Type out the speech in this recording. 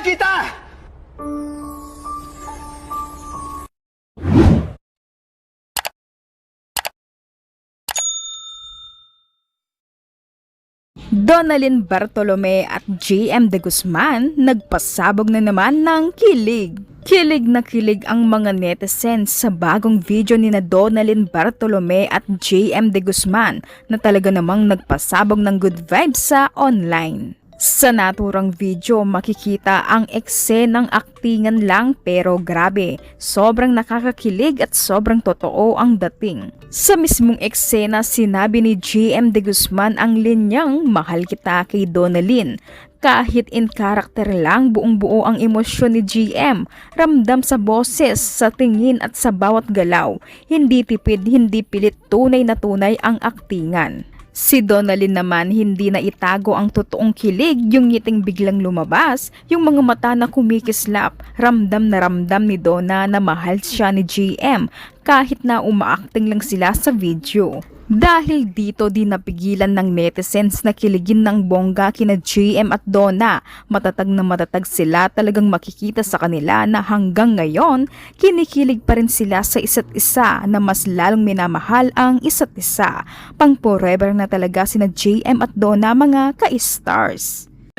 kita! Donalyn Bartolome at JM De Guzman nagpasabog na naman ng kilig. Kilig na kilig ang mga netizens sa bagong video ni na Donalyn Bartolome at JM De Guzman na talaga namang nagpasabog ng good vibes sa online. Sa naturang video makikita ang eksenang aktingan lang pero grabe, sobrang nakakakilig at sobrang totoo ang dating. Sa mismong eksena sinabi ni JM De Guzman ang linyang mahal kita kay Donalyn. Kahit in character lang buong buo ang emosyon ni GM, ramdam sa boses, sa tingin at sa bawat galaw. Hindi tipid, hindi pilit, tunay na tunay ang aktingan. Si Donalyn naman hindi na itago ang totoong kilig, yung ngiting biglang lumabas, yung mga mata na kumikislap, ramdam ni Donna na mahal siya ni GM kahit na umaacting lang sila sa video. Dahil dito di napigilan ng netizens na kiligin ng bongga kina JM at Donna. Matatag na matatag sila, talagang makikita sa kanila na hanggang ngayon kinikilig pa rin sila sa isa't isa na mas lalong minamahal ang isa't isa. Pang forever na talaga sina JM at Donna mga ka-stars.